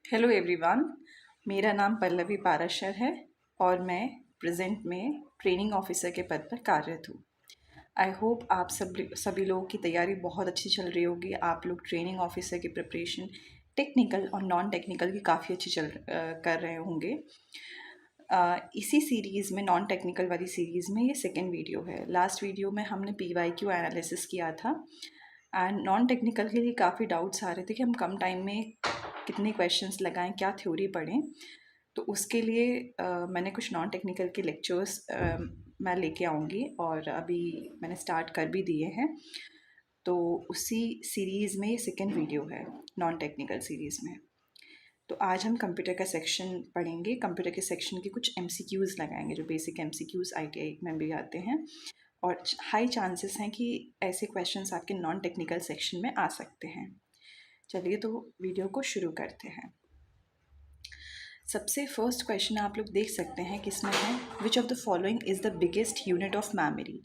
Hello everyone, मेरा नाम पल्लवी पाराशर है और मैं प्रेजेंट में ट्रेनिंग ऑफिसर के पद पर कार्यरत हूँ। आई होप आप सभी लोगों की तैयारी बहुत अच्छी चल रही होगी। आप लोग ट्रेनिंग ऑफिसर की प्रिपरेशन टेक्निकल और नॉन टेक्निकल की काफ़ी अच्छी कर रहे होंगे। इसी सीरीज़ में नॉन टेक्निकल वाली सीरीज़ में ये सेकेंड वीडियो है। लास्ट वीडियो में हमने PYQ एनालिसिस किया था एंड नॉन टेक्निकल के लिए काफ़ी डाउट्स आ रहे थे कि हम कम टाइम में कितने क्वेश्चंस लगाएं, क्या थ्योरी पढ़ें। तो उसके लिए मैंने कुछ नॉन टेक्निकल के लेक्चर्स मैं लेके आऊँगी और अभी मैंने स्टार्ट कर भी दिए हैं। तो उसी सीरीज़ में ये सेकेंड वीडियो है नॉन टेक्निकल सीरीज़ में। तो आज हम कंप्यूटर का सेक्शन पढ़ेंगे। कंप्यूटर के सेक्शन के कुछ MCQs लगाएंगे, जो बेसिक MCQs ITI में भी आते हैं और हाई चांसेस हैं कि ऐसे क्वेश्चंस आपके नॉन टेक्निकल सेक्शन में आ सकते हैं। चलिए तो वीडियो को शुरू करते हैं। सबसे फर्स्ट क्वेश्चन आप लोग देख सकते हैं किसमें है, विच of the following is the biggest unit of memory.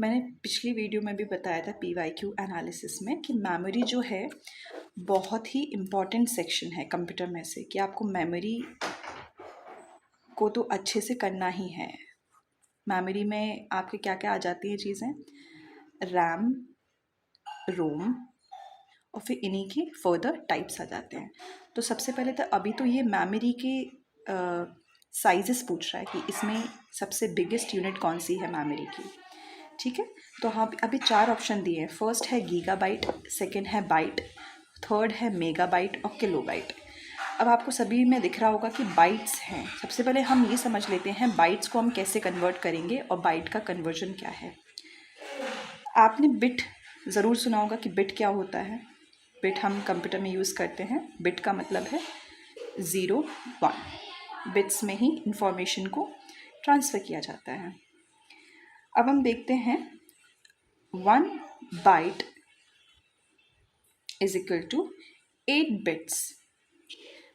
मैंने पिछली वीडियो में भी बताया था PYQ एनालिसिस में कि मेमोरी जो है बहुत ही इम्पॉर्टेंट सेक्शन है कंप्यूटर में से, कि आपको मेमोरी को तो अच्छे से करना ही है। मेमोरी में आपके क्या क्या आ जाती हैं चीज़ें, रैम, रोम और फिर इन्हीं के फर्दर टाइप्स आ जाते हैं। तो सबसे पहले तो अभी तो ये मेमोरी के साइजेस पूछ रहा है कि इसमें सबसे बिगेस्ट यूनिट कौन सी है मेमोरी की। ठीक है, तो हाँ अभी 4 ऑप्शन दिए हैं। फर्स्ट है गीगाबाइट, सेकंड है बाइट, थर्ड है मेगाबाइट और किलोबाइट। अब आपको सभी में दिख रहा होगा कि बाइट्स हैं। सबसे पहले हम ये समझ लेते हैं बाइट्स को हम कैसे कन्वर्ट करेंगे और बाइट का कन्वर्जन क्या है। आपने बिट ज़रूर सुना होगा कि बिट क्या होता है। बिट हम कंप्यूटर में यूज़ करते हैं। बिट का मतलब है 0, 1। बिट्स में ही इंफॉर्मेशन को ट्रांसफ़र किया जाता है। अब हम देखते हैं 1 byte is equal to 8 bits,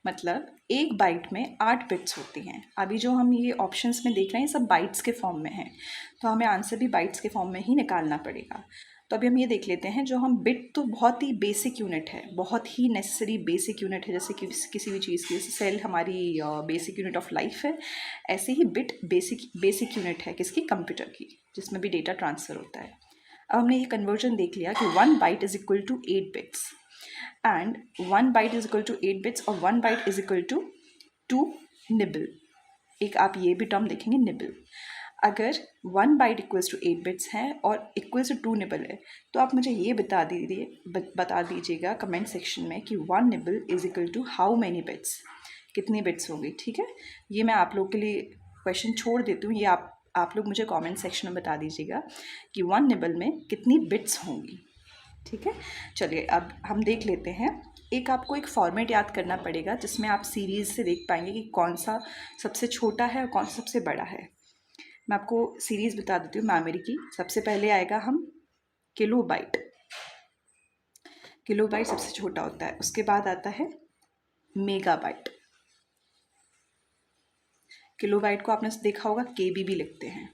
मतलब एक बाइट में 8 बिट्स होती हैं। अभी जो हम ये ऑप्शंस में देख रहे हैं सब बाइट्स के फॉर्म में है, तो हमें आंसर भी बाइट्स के फॉर्म में ही निकालना पड़ेगा। तो अभी हम ये देख लेते हैं, जो हम बिट तो बहुत ही बेसिक यूनिट है, बहुत ही नेसेसरी बेसिक यूनिट है। जैसे कि किसी भी चीज़ की, जैसे सेल हमारी बेसिक यूनिट ऑफ लाइफ है, ऐसे ही बिट बेसिक यूनिट है किसकी, कंप्यूटर की, जिसमें भी डेटा ट्रांसफ़र होता है। अब हमने ये कन्वर्जन देख लिया कि 1 byte is equal to 8 bits and 1 byte is equal to 8 bits और 1 byte is equal to 2 nibble. एक आप ये भी टर्म देखेंगे, निबल। अगर 1 बाइट इक्वल्स टू 8 बिट्स है और इक्वल्स टू 2 निबल है, तो आप मुझे ये बता दीजिएगा कमेंट सेक्शन में कि 1 nibble is equal to how many bits, कितनी बिट्स होगी। ठीक है, ये मैं आप लोग के लिए क्वेश्चन छोड़ देती हूँ, ये आप लोग मुझे कमेंट सेक्शन में बता दीजिएगा कि 1 निबल में कितनी बिट्स होंगी। ठीक है, चलिए अब हम देख लेते हैं। एक आपको एक फॉर्मेट याद करना पड़ेगा जिसमें आप सीरीज़ से देख पाएंगे कि कौन सा सबसे छोटा है और कौन सा सबसे बड़ा है। मैं आपको सीरीज़ बता देती हूँ मेमोरी की। सबसे पहले आएगा हम किलोबाइट। किलोबाइट सबसे छोटा होता है। उसके बाद आता है मेगाबाइट। किलोबाइट को आपने देखा होगा KB भी लिखते हैं।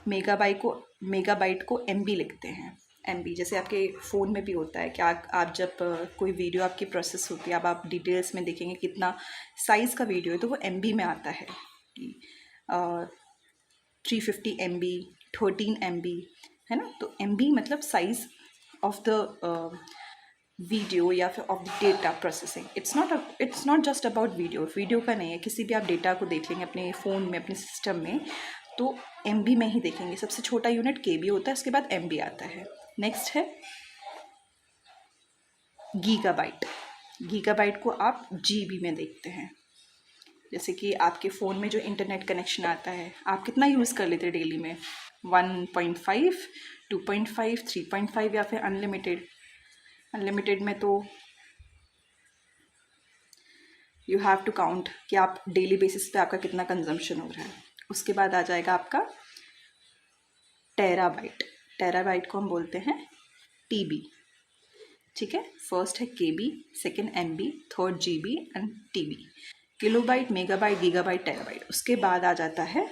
मेगाबाइट को MB लिखते हैं। MB जैसे आपके फ़ोन में भी होता है कि आप जब कोई वीडियो आपकी प्रोसेस होती है, अब आप डिटेल्स में देखेंगे कितना साइज़ का वीडियो है, तो वो MB में आता है। 350 MB, 13 MB, है ना। तो MB मतलब साइज़ ऑफ द वीडियो या फिर of the data processing. It's not just about video का नहीं है, किसी भी आप डेटा को देख लेंगे अपने फ़ोन में, अपने सिस्टम में, तो MB में ही देखेंगे। सबसे छोटा यूनिट KB होता है, उसके बाद MB आता है। नेक्स्ट है गीगाबाइट। गीगाबाइट को आप GB में देखते हैं। जैसे कि आपके फ़ोन में जो इंटरनेट कनेक्शन आता है, आप कितना यूज़ कर लेते हैं डेली में, 1.5, 2.5, 3.5 या फिर अनलिमिटेड। अनलिमिटेड में तो यू हैव टू काउंट कि आप डेली बेसिस पे आपका कितना कंजम्पशन हो रहा है। उसके बाद आ जाएगा आपका टेराबाइट। टेराबाइट को हम बोलते हैं TB। ठीक है, फर्स्ट है KB, second MB, third GB and TB। Kilobyte, megabyte, gigabyte, terabyte. उसके बाद आ जाता है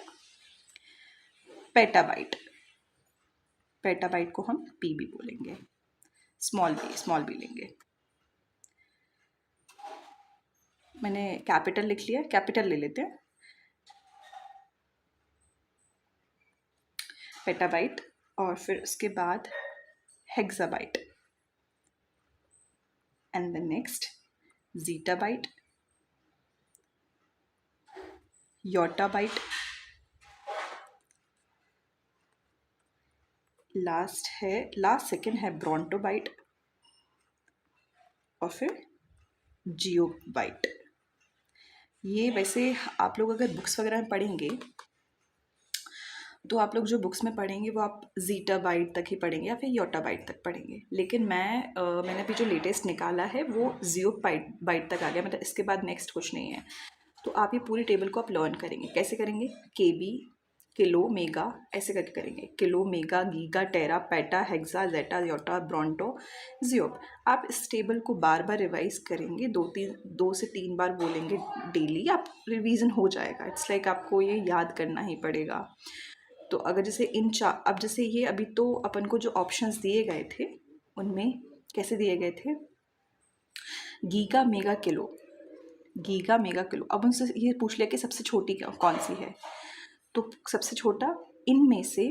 पेटाबाइट। पेटाबाइट को हम PB बोलेंगे, स्मॉल b लेंगे। मैंने कैपिटल लिख लिया, कैपिटल ले लेते हैं, पेटाबाइट, और फिर उसके बाद hexabyte, and the next zettabyte, yottabyte, last second है ब्रोंटोबाइट, और फिर जियोबाइट। ये वैसे आप लोग अगर बुक्स वगैरह में पढ़ेंगे तो आप लोग जो बुक्स में पढ़ेंगे वो आप ज़ीटाबाइट तक ही पढ़ेंगे या फिर योटाबाइट तक पढ़ेंगे, लेकिन मैंने अभी जो लेटेस्ट निकाला है वो जियोबाइट तक आ गया, मतलब इसके बाद नेक्स्ट कुछ नहीं है। तो आप ये पूरी टेबल को आप लर्न करेंगे। कैसे करेंगे? केबी, किलो, मेगा, ऐसे करके करेंगे। किलो, मेगा, गीगा, टेरा, पेटा, हेक्सा, जेटा, योटा, ब्रोंटो, जियोप। आप इस टेबल को बार बार रिवाइज करेंगे, 2 से 3 बार बोलेंगे डेली, आप रिवीजन हो जाएगा। इट्स लाइक आपको ये याद करना ही पड़ेगा। तो अगर जैसे अब जैसे ये अभी तो अपन को जो ऑप्शंस दिए गए थे उनमें कैसे दिए गए थे, giga, mega, kilo, giga, mega, kilo. अब उनसे ये पूछ लिया कि सबसे छोटी कौन सी है, तो सबसे छोटा इनमें से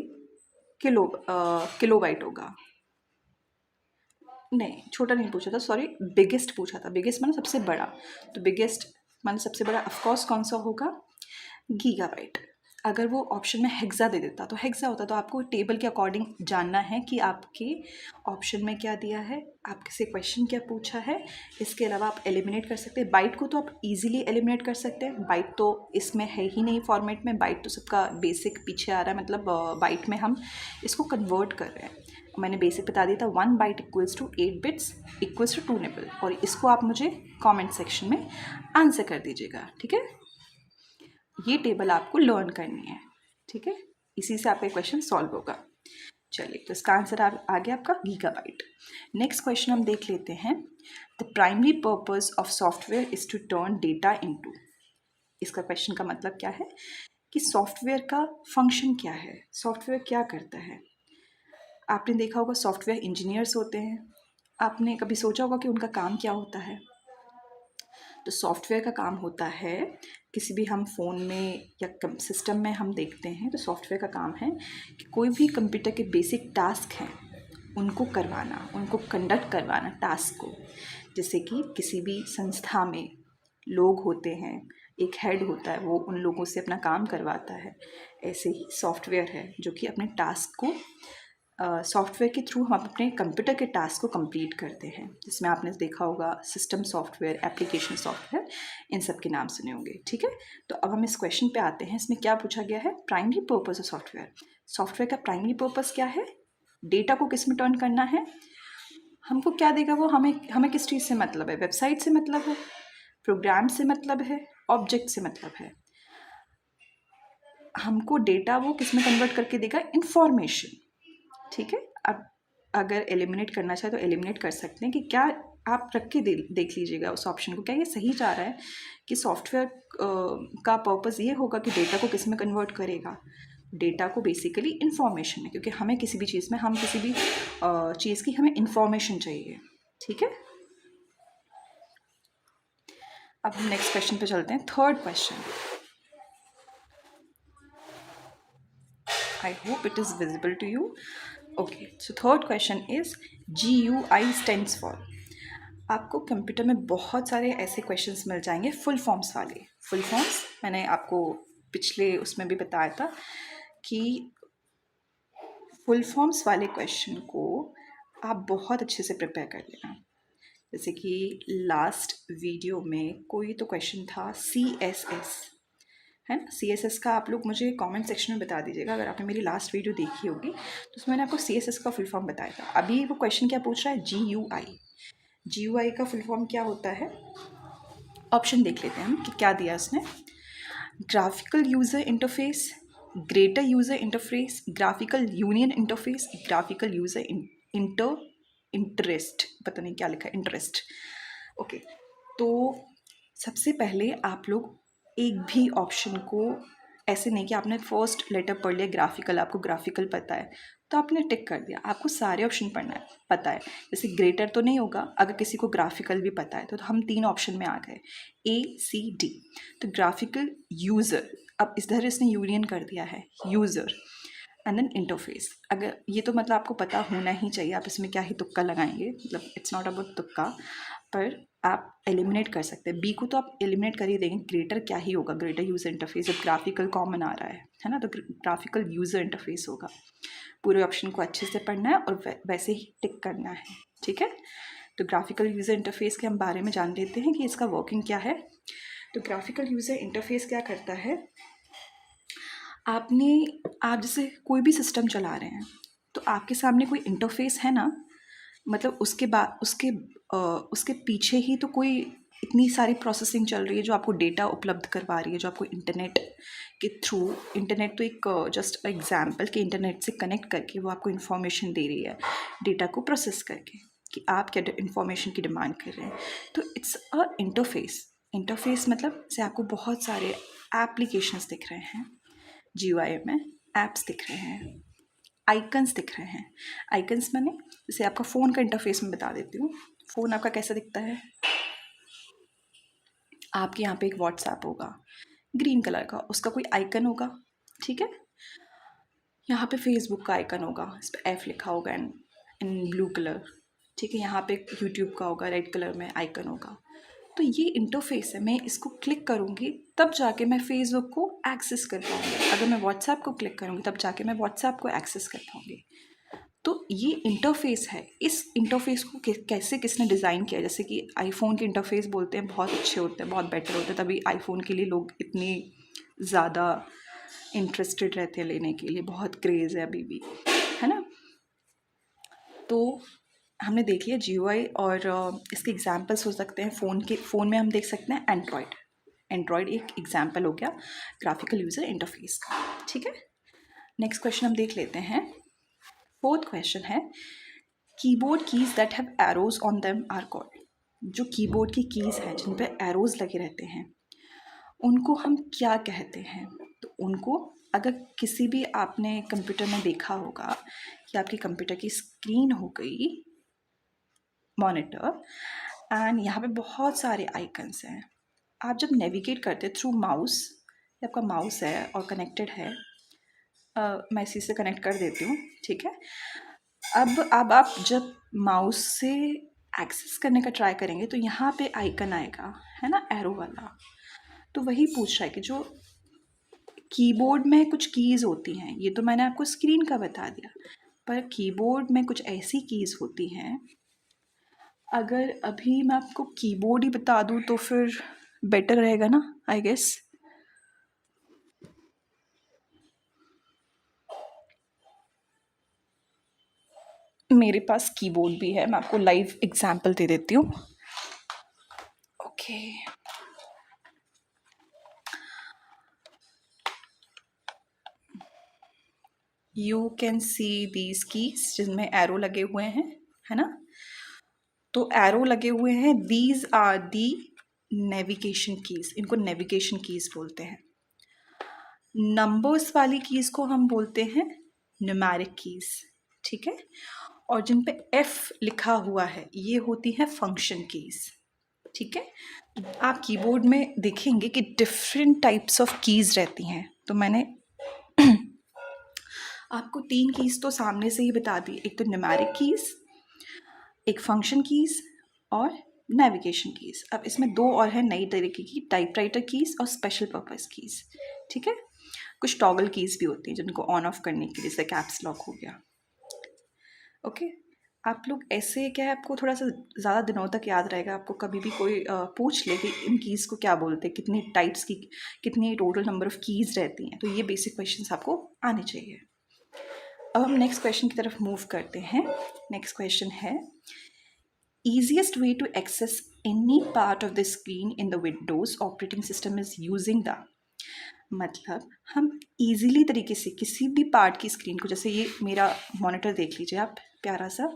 किलोबाइट होगा। नहीं, छोटा नहीं पूछा था, सॉरी, बिगेस्ट पूछा था। बिगेस्ट माने सबसे बड़ा, तो बिगेस्ट माने सबसे बड़ा ऑफकोर्स कौन सा होगा? गीगाबाइट। अगर वो ऑप्शन में हेक्सा दे देता तो हेक्सा होता। तो आपको टेबल के अकॉर्डिंग जानना है कि आपके ऑप्शन में क्या दिया है, आपसे क्वेश्चन क्या पूछा है। इसके अलावा आप एलिमिनेट कर सकते हैं। बाइट को तो आप इजीली एलिमिनेट कर सकते हैं, बाइट तो इसमें है ही नहीं फॉर्मेट में, बाइट तो सबका बेसिक पीछे आ रहा है, मतलब बाइट में हम इसको कन्वर्ट कर रहे हैं। मैंने बेसिक बता दिया था, 1 byte equals to 8 bits equals to 2 nibble, और इसको आप मुझे कमेंट सेक्शन में आंसर कर दीजिएगा, ठीक है। ये टेबल आपको लर्न करनी है, ठीक है, इसी से आपका क्वेश्चन सॉल्व होगा। चलिए, तो इसका आंसर आ गया आपका गीगाबाइट। नेक्स्ट क्वेश्चन हम देख लेते हैं। The primary purpose of software is to turn data into. इसका क्वेश्चन का मतलब क्या है कि सॉफ्टवेयर का फंक्शन क्या है, सॉफ्टवेयर क्या करता है। आपने देखा होगा सॉफ्टवेयर इंजीनियर्स होते हैं, आपने कभी सोचा होगा कि उनका काम क्या होता है। तो सॉफ्टवेयर का काम होता है, किसी भी हम फ़ोन में या सिस्टम में हम देखते हैं तो सॉफ्टवेयर का काम है कि कोई भी कंप्यूटर के बेसिक टास्क हैं उनको करवाना, उनको कंडक्ट करवाना टास्क को। जैसे कि किसी भी संस्था में लोग होते हैं, एक हेड होता है, वो उन लोगों से अपना काम करवाता है। ऐसे ही सॉफ्टवेयर है जो कि अपने टास्क को सॉफ्टवेयर के थ्रू हम अपने कंप्यूटर के टास्क को कंप्लीट करते हैं। जिसमें आपने देखा होगा सिस्टम सॉफ्टवेयर, एप्लीकेशन सॉफ्टवेयर, इन सब के नाम सुने होंगे, ठीक है। तो अब हम इस क्वेश्चन पे आते हैं। इसमें क्या पूछा गया है? Primary purpose of software. Software का प्राइमरी पर्पस क्या है? डेटा को किस में टर्न करना है। हमको क्या देगा वो, हमें किस चीज़ से मतलब है? वेबसाइट से मतलब है, प्रोग्राम से मतलब है, ऑब्जेक्ट से मतलब है। हमको डेटा वो किस में कन्वर्ट करके देगा? इंफॉर्मेशन, ठीक है। अब अगर एलिमिनेट करना चाहे तो एलिमिनेट कर सकते हैं कि क्या, आप रख के देख लीजिएगा उस ऑप्शन को, क्या ये सही जा रहा है कि सॉफ्टवेयर का पर्पस ये होगा कि डेटा को किस में कन्वर्ट करेगा। डेटा को बेसिकली इंफॉर्मेशन है, क्योंकि हमें किसी भी चीज़ में, हम किसी भी चीज़ की हमें इंफॉर्मेशन चाहिए, ठीक है। अब हम नेक्स्ट क्वेश्चन पे चलते हैं, third question. I hope it is visible to you. Okay, so third question is GUI stands for. आपको कंप्यूटर में बहुत सारे ऐसे क्वेश्चंस मिल जाएंगे फुल फॉर्म्स वाले। फुल फॉर्म्स मैंने आपको पिछले उसमें भी बताया था कि फुल फॉर्म्स वाले क्वेश्चन को आप बहुत अच्छे से प्रिपेयर कर लेना। जैसे कि लास्ट वीडियो में कोई तो क्वेश्चन था CSS, है ना। CSS का आप लोग मुझे कमेंट सेक्शन में बता दीजिएगा, अगर आपने मेरी लास्ट वीडियो देखी होगी तो उसमें मैंने आपको CSS का फुल फॉर्म बताया था। अभी वो क्वेश्चन क्या पूछ रहा है? GUI। GUI का फुल फॉर्म क्या होता है? ऑप्शन देख लेते हैं हम कि क्या दिया उसने। Graphical user interface, greater user interface, graphical union interface, graphical user interest, पता नहीं क्या लिखा है, इंटरेस्ट। ओके, तो सबसे पहले आप लोग एक भी ऑप्शन को ऐसे नहीं कि आपने फर्स्ट लेटर पढ़ लिया ग्राफिकल, आपको ग्राफिकल पता है, तो आपने टिक कर दिया। आपको सारे ऑप्शन पढ़ना है, पता है। जैसे ग्रेटर तो नहीं होगा, अगर किसी को ग्राफिकल भी पता है तो हम 3 ऑप्शन में आ गए, A, C, D। तो ग्राफिकल यूज़र, अब इधर इसने यूनियन कर दिया है, यूज़र एंड देन इंटरफेस। अगर ये तो मतलब आपको पता होना ही चाहिए, आप इसमें क्या ही तुक्का लगाएंगे, मतलब इट्स नॉट अबाउट तुक्का, पर आप एलिमिनेट कर सकते हैं। बी को तो आप एलिमिनेट कर ही देंगे, ग्रेटर क्या ही होगा, ग्रेटर यूज़र इंटरफेस, जब ग्राफिकल कॉमन आ रहा है ना, तो ग्राफिकल यूज़र इंटरफेस होगा। पूरे ऑप्शन को अच्छे से पढ़ना है और वैसे ही टिक करना है, ठीक है। तो ग्राफिकल यूज़र इंटरफेस के हम बारे में जान लेते हैं कि इसका वर्किंग क्या है। तो ग्राफिकल यूज़र इंटरफेस क्या करता है, आप जैसे कोई भी सिस्टम चला रहे हैं तो आपके सामने कोई इंटरफेस है ना, मतलब उसके बाद उसके पीछे ही तो कोई इतनी सारी प्रोसेसिंग चल रही है जो आपको डेटा उपलब्ध करवा रही है, जो आपको इंटरनेट के थ्रू, इंटरनेट तो एक जस्ट एग्जाम्पल कि इंटरनेट से कनेक्ट करके वो आपको इन्फॉर्मेशन दे रही है, डेटा को प्रोसेस करके कि आप क्या इन्फॉर्मेशन की डिमांड कर रहे हैं। तो इट्स अ इंटरफेस। इंटरफेस मतलब जैसे आपको बहुत सारे एप्लीकेशंस दिख रहे हैं, GUI में एप्स दिख रहे हैं, आइकन्स दिख रहे हैं। आइकन्स मैंने जैसे आपका फ़ोन का इंटरफेस में बता देती हूँ। फ़ोन आपका कैसा दिखता है, आपके यहाँ पे एक व्हाट्सएप होगा ग्रीन कलर का, उसका कोई आइकन होगा, ठीक है। यहाँ पे फेसबुक का आइकन होगा, इस पर F लिखा होगा इन ब्लू कलर, ठीक है। यहाँ पे यूट्यूब का होगा, रेड कलर में आइकन होगा। तो ये इंटरफेस है, मैं इसको क्लिक करूँगी तब जाके मैं फेसबुक को एक्सेस कर पाऊँगी, अगर मैं व्हाट्सएप को क्लिक करूँगी तब जाके मैं व्हाट्सएप को एक्सेस कर पाऊँगी। तो ये इंटरफेस है। इस इंटरफेस को कैसे किसने डिज़ाइन किया, जैसे कि आईफोन के इंटरफेस बोलते हैं बहुत अच्छे होते हैं, बहुत बेटर होते हैं, तभी आईफोन के लिए लोग इतने ज़्यादा इंटरेस्टेड रहते हैं लेने के लिए, बहुत क्रेज़ है अभी भी, है ना। तो हमने देख लिया GUI, और इसके एग्जांपल्स हो सकते हैं फ़ोन में हम देख सकते हैं एंड्रॉयड एक एग्जांपल हो गया ग्राफिकल यूज़र इंटरफेस का, ठीक है। नेक्स्ट क्वेश्चन हम देख लेते हैं। फोर्थ क्वेश्चन है, keyboard keys that have arrows on them are called. जो कीबोर्ड की कीज़ हैं जिन पे एरोज लगे रहते हैं उनको हम क्या कहते हैं। तो उनको, अगर किसी भी आपने कंप्यूटर में देखा होगा कि आपके कंप्यूटर की स्क्रीन हो गई मॉनिटर, एंड यहाँ पे बहुत सारे आइकन्स हैं। आप जब नेविगेट करते थ्रू माउस, आपका माउस है और कनेक्टेड है, मैं इसी से कनेक्ट कर देती हूँ, ठीक है। अब आप जब माउस से एक्सेस करने का ट्राई करेंगे तो यहाँ पे आइकन आएगा, है ना, एरो वाला। तो वही पूछ रहा है कि जो कीबोर्ड में कुछ कीज़ होती हैं, ये तो मैंने आपको स्क्रीन का बता दिया, पर कीबोर्ड में कुछ ऐसी कीज़ होती हैं, अगर अभी मैं आपको कीबोर्ड ही बता दूँ तो फिर बेटर रहेगा ना, आई गेस। मेरे पास कीबोर्ड भी है, मैं आपको लाइव एग्जांपल दे देती हूँ। Okay, you can see these keys जिनमें एरो लगे हुए हैं, है ना। तो एरो लगे हुए हैं, these are the navigation keys, इनको नेविगेशन कीज बोलते हैं। नंबर्स वाली कीज को हम बोलते हैं न्यूमेरिक कीज, ठीक है। और जिन पे F लिखा हुआ है ये होती है फंक्शन कीज, ठीक है। आप कीबोर्ड में देखेंगे कि डिफरेंट टाइप्स ऑफ कीज रहती हैं। तो मैंने आपको 3 कीज तो सामने से ही बता दी, एक तो न्यूमेरिक कीज, एक फंक्शन कीज और नेविगेशन कीज। अब इसमें 2 और है नई तरीके की, टाइपराइटर कीज और स्पेशल पर्पस कीज, ठीक है। कुछ टॉगल कीज भी होती हैं जिनको ऑन ऑफ करने के लिए, जैसे कैप्स लॉक हो गया, ओके। आप लोग ऐसे, क्या है, आपको थोड़ा सा ज़्यादा दिनों तक याद रहेगा। आपको कभी भी कोई पूछ ले कि इन कीज़ को क्या बोलते हैं, कितनी टाइप्स की, कितनी टोटल नंबर ऑफ कीज़ रहती हैं, तो ये बेसिक क्वेश्चंस आपको आने चाहिए। अब हम नेक्स्ट क्वेश्चन की तरफ मूव करते हैं। नेक्स्ट क्वेश्चन है, easiest way to access any part of the screen in the Windows operating system is using the, मतलब हम इजीली तरीके से किसी भी पार्ट की स्क्रीन को, जैसे ये मेरा मॉनिटर देख लीजिए आप प्यारा सा,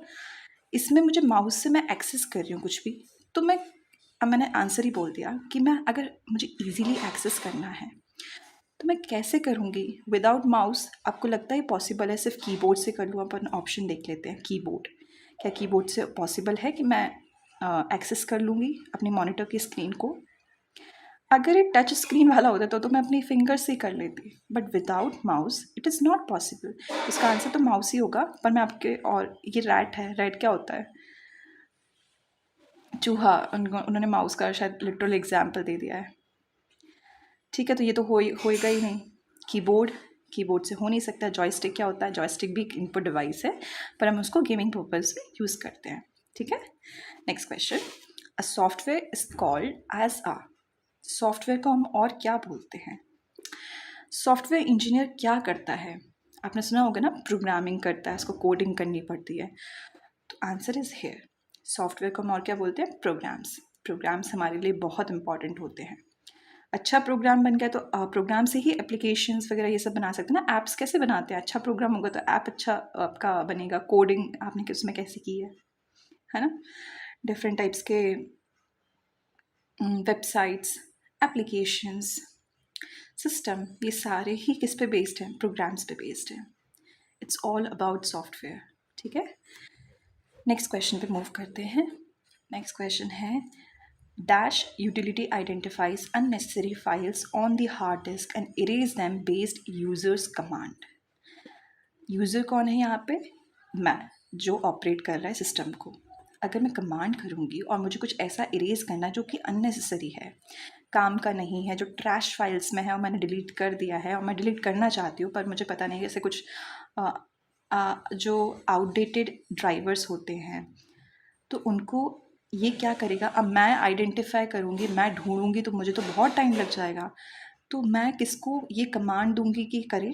इसमें मुझे माउस से मैं एक्सेस कर रही हूँ कुछ भी, तो मैंने आंसर ही बोल दिया कि मैं, अगर मुझे इजीली एक्सेस करना है तो मैं कैसे करूँगी विदाउट माउस? आपको लगता है पॉसिबल है सिर्फ कीबोर्ड से कर लूँ? अपन ऑप्शन देख लेते हैं कीबोर्ड। क्या कीबोर्ड से पॉसिबल है कि मैं एक्सेस कर लूँगी अपने मॉनिटर की स्क्रीन को? अगर ये टच स्क्रीन वाला होता तो मैं अपनी फिंगर से कर लेती, but without mouse it is not possible. इसका आंसर तो माउस ही होगा। पर मैं आपके, और ये रैट है, रैट क्या होता है? चूहा। उन्होंने माउस का शायद लिटरल एग्जाम्पल दे दिया है। ठीक है, तो ये तो होएगा ही नहीं। कीबोर्ड, कीबोर्ड से हो नहीं सकता। जॉयस्टिक क्या होता है? जॉयस्टिक भी इनपुट डिवाइस है, पर हम उसको गेमिंग पर्पज में यूज़ करते हैं। ठीक है, next question. A software is called as a, software को हम और क्या बोलते हैं? सॉफ्टवेयर इंजीनियर क्या करता है? आपने सुना होगा ना, प्रोग्रामिंग करता है, उसको कोडिंग करनी पड़ती है। तो आंसर इज हेयर, सॉफ्टवेयर को हम और क्या बोलते हैं? प्रोग्राम्स। प्रोग्राम्स हमारे लिए बहुत इंपॉर्टेंट होते हैं। अच्छा प्रोग्राम बन गया तो प्रोग्राम से ही एप्लीकेशंस वगैरह ये सब बना सकते हैं ना। ऐप्स कैसे बनाते हैं? अच्छा प्रोग्राम होगा तो ऐप अच्छा आपका बनेगा। कोडिंग आपने उसमें कैसे की है ना? डिफरेंट टाइप्स के वेबसाइट्स, एप्लीकेशंस, सिस्टम, ये सारे ही किस पे बेस्ड हैं? प्रोग्राम्स पे बेस्ड हैं। It's all about software. ठीक है, नेक्स्ट क्वेश्चन पे मूव करते हैं। नेक्स्ट क्वेश्चन है, Dash utility identifies unnecessary files on the hard disk and erase them based users command. User कौन है यहाँ पे? मैं, जो ऑपरेट कर रहा है सिस्टम को। अगर मैं कमांड करूँगी और मुझे कुछ ऐसा इरेज करना जो कि अननेसेसरी है, काम का नहीं है, जो ट्रैश फाइल्स में है और मैंने डिलीट कर दिया है, और मैं डिलीट करना चाहती हूँ पर मुझे पता नहीं, जैसे कुछ जो आउटडेटेड ड्राइवर्स होते हैं, तो उनको ये क्या करेगा? अब मैं आइडेंटिफाई करूँगी, मैं ढूंढूंगी, तो मुझे तो बहुत टाइम लग जाएगा। तो मैं किसको ये कमांड दूंगी कि करे?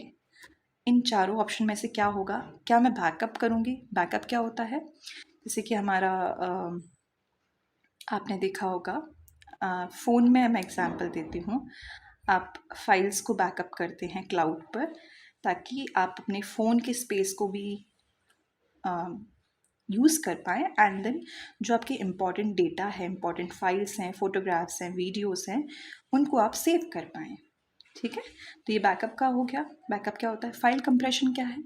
इन चारों ऑप्शन में से क्या होगा? क्या मैं बैकअप करूँगी? बैकअप क्या होता है? जैसे कि हमारा आपने देखा होगा फ़ोन में, मैं एग्जांपल देती हूँ। आप फाइल्स को बैकअप करते हैं क्लाउड पर, ताकि आप अपने फ़ोन के स्पेस को भी यूज़ कर पाएँ, एंड देन जो आपके इम्पॉर्टेंट डेटा है, इम्पॉर्टेंट फाइल्स हैं, फ़ोटोग्राफ्स हैं, वीडियोज़ हैं, उनको आप सेव कर पाएँ। ठीक है, तो ये बैकअप का हो गया। बैकअप क्या होता है? फाइल कंप्रेशन क्या है?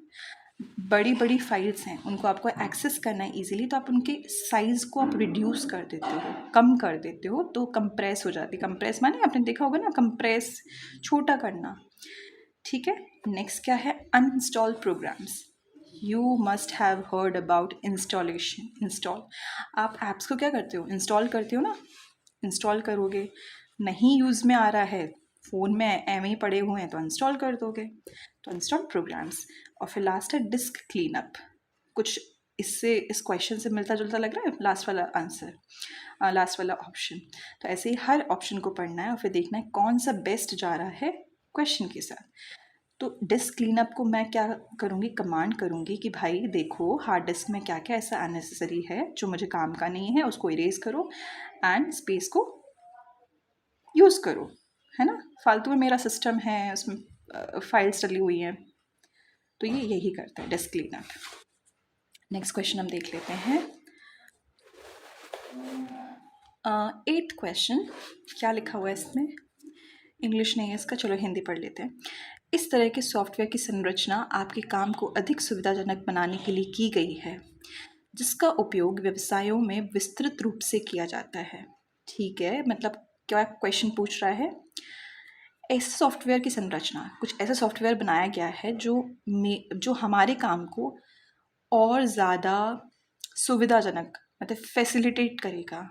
बड़ी बड़ी फाइल्स हैं, उनको आपको एक्सेस करना है ईजिली, तो आप उनके साइज़ को आप रिड्यूस कर देते हो, कम कर देते हो, तो कंप्रेस हो जाती है। कंप्रेस माने आपने देखा होगा ना, कंप्रेस, छोटा करना। ठीक है, नेक्स्ट क्या है? Uninstall programs. You must have heard about installation. Install, आप ऐप्स को क्या करते हो? इंस्टॉल करते हो ना। इंस्टॉल करोगे, नहीं यूज़ में आ रहा है, फ़ोन में एम ही पड़े हुए हैं, तो इंस्टॉल कर दोगे। तो इंस्टॉल प्रोग्राम्स। और फिर लास्ट है डिस्क क्लीनअप। कुछ इससे, इस क्वेश्चन से मिलता जुलता लग रहा है लास्ट वाला आंसर, लास्ट वाला ऑप्शन। तो ऐसे ही हर ऑप्शन को पढ़ना है और फिर देखना है कौन सा बेस्ट जा रहा है क्वेश्चन के साथ। तो डिस्क क्लीनअप को मैं क्या करूँगी? कमांड करूँगी कि भाई देखो हार्ड डिस्क में क्या क्या ऐसा अननेसेसरी है जो मुझे काम का नहीं है, उसको इरेज करो एंड स्पेस को यूज़ करो, है ना। फालतू में मेरा सिस्टम है, उसमें फाइल्स डली हुई हैं, तो ये यही करता है डिस्क क्लीनअप। नेक्स्ट क्वेश्चन हम देख लेते हैं। 8th क्वेश्चन, क्या लिखा हुआ है इसमें? इंग्लिश नहीं है इसका, चलो हिंदी पढ़ लेते हैं। इस तरह के सॉफ्टवेयर की संरचना आपके काम को अधिक सुविधाजनक बनाने के लिए की गई है, जिसका उपयोग व्यवसायों में विस्तृत रूप से किया जाता है। ठीक है, मतलब क्या क्वेश्चन पूछ रहा है? ऐसे सॉफ्टवेयर की संरचना, कुछ ऐसा सॉफ्टवेयर बनाया गया है जो हमारे काम को और ज़्यादा सुविधाजनक, मतलब फैसिलिटेट करेगा,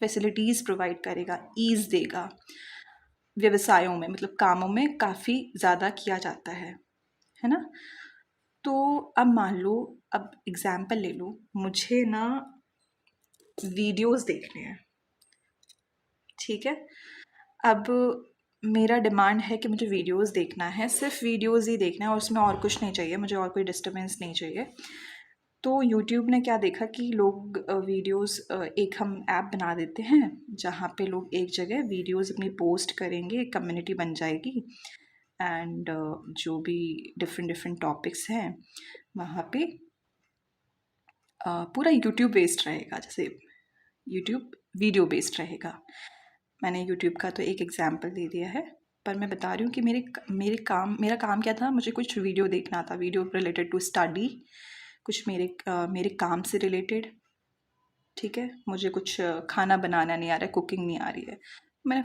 फैसिलिटीज़ प्रोवाइड करेगा, ईज़ देगा। व्यवसायों में, मतलब कामों में काफ़ी ज़्यादा किया जाता है ना। तो अब मान लो, अब एग्जाम्पल ले लो, मुझे ना वीडियोस देखने हैं। ठीक है, अब मेरा डिमांड है कि मुझे वीडियोस देखना है, सिर्फ वीडियोस ही देखना है और उसमें और कुछ नहीं चाहिए, मुझे और कोई डिस्टर्बेंस नहीं चाहिए। तो यूट्यूब ने क्या देखा कि लोग वीडियोस, एक हम ऐप बना देते हैं जहाँ पे लोग एक जगह वीडियोस अपनी पोस्ट करेंगे, कम्युनिटी बन जाएगी, एंड जो भी डिफरेंट डिफरेंट टॉपिक्स हैं वहाँ पे पूरा यूट्यूब बेस्ड रहेगा, जैसे यूट्यूब वीडियो बेस्ड रहेगा। मैंने यूट्यूब का तो एक एग्जांपल दे दिया है, पर मैं बता रही हूँ कि मेरा काम क्या था, मुझे कुछ वीडियो देखना था, वीडियो रिलेटेड टू स्टडी, कुछ मेरे काम से रिलेटेड। ठीक है, मुझे कुछ खाना बनाना नहीं आ रहा है, कुकिंग नहीं आ रही है। मैंने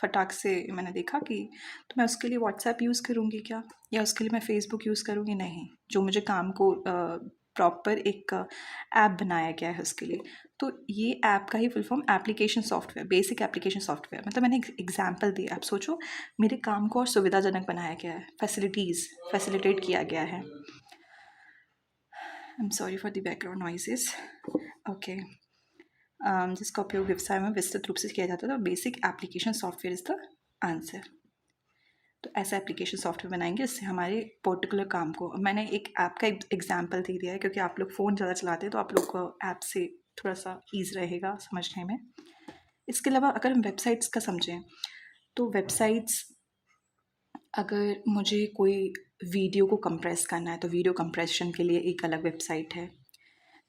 फटाक से मैंने देखा कि तो मैं उसके लिए व्हाट्सएप यूज़ करूँगी क्या, या उसके लिए मैं फ़ेसबुक यूज़ करूँगी? नहीं, जो मुझे काम को प्रॉपर एक ऐप बनाया गया है उसके लिए। तो ये ऐप का ही full form application software, basic application software. मतलब मैंने एक एग्जांपल दिया, आप सोचो मेरे काम को और सुविधाजनक बनाया गया है, फैसिलिटेट किया गया है। I am sorry for the background noises. Okay, जिसका उपयोग व्यवसाय में विस्तृत रूप से किया जाता है। तो basic application software is the answer. तो ऐसा एप्लीकेशन सॉफ्टवेयर बनाएंगे जिससे हमारे पर्टिकुलर काम को, मैंने एक ऐप का एग्जांपल दे दिया है क्योंकि आप लोग फ़ोन ज़्यादा चलाते हैं तो आप लोग को ऐप से थोड़ा सा ईज़ रहेगा समझने में। इसके अलावा अगर हम वेबसाइट्स का समझें तो वेबसाइट्स, अगर मुझे कोई वीडियो को कंप्रेस करना है तो वीडियो कंप्रेशन के लिए एक अलग वेबसाइट है।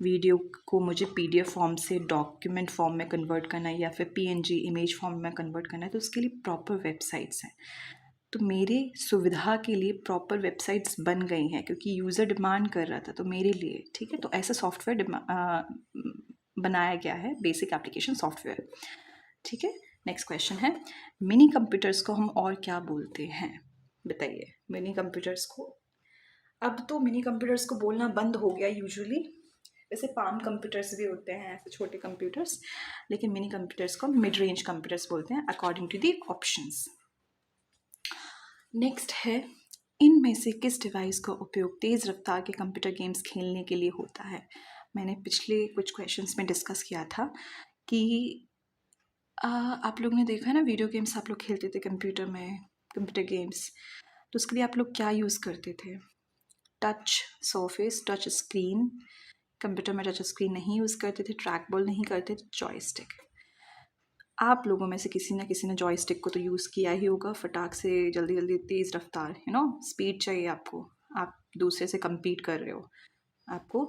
वीडियो को मुझे पीडीएफ फॉर्म से डॉक्यूमेंट फॉर्म में कन्वर्ट करना है या फिर पीएनजी इमेज फॉर्म में कन्वर्ट करना है तो उसके लिए प्रॉपर वेबसाइट्स हैं। तो मेरे सुविधा के लिए प्रॉपर वेबसाइट्स बन गई हैं क्योंकि यूज़र डिमांड कर रहा था तो मेरे लिए, ठीक है। तो ऐसा सॉफ्टवेयर बनाया गया है, बेसिक एप्लीकेशन सॉफ्टवेयर। ठीक है, नेक्स्ट क्वेश्चन है, मिनी कंप्यूटर्स को हम और क्या बोलते हैं? बताइए मिनी कंप्यूटर्स को। अब तो मिनी कंप्यूटर्स को बोलना बंद हो गया यूजुअली, वैसे पाम कंप्यूटर्स भी होते हैं ऐसे छोटे कंप्यूटर्स, लेकिन मिनी कंप्यूटर्स को मिड रेंज कंप्यूटर्स बोलते हैं according to the options. Next है, इनमें से किस डिवाइस का उपयोग तेज़ रफ्तार के कंप्यूटर गेम्स खेलने के लिए होता है? मैंने पिछले कुछ क्वेश्चंस में डिस्कस किया था कि आप लोग ने देखा है ना, वीडियो गेम्स आप लोग खेलते थे कंप्यूटर में, कंप्यूटर गेम्स, तो उसके लिए आप लोग क्या यूज़ करते थे? Touch surface, touch screen. Computer में टच स्क्रीन नहीं यूज़ करते थे, ट्रैक बॉल नहीं करते थे, जॉयस्टिक। आप लोगों में से किसी ने जॉयस्टिक को तो यूज़ किया ही होगा, फटाक से जल्दी जल्दी तेज़ रफ्तार, स्पीड चाहिए आपको, आप दूसरे से compete कर रहे हो, आपको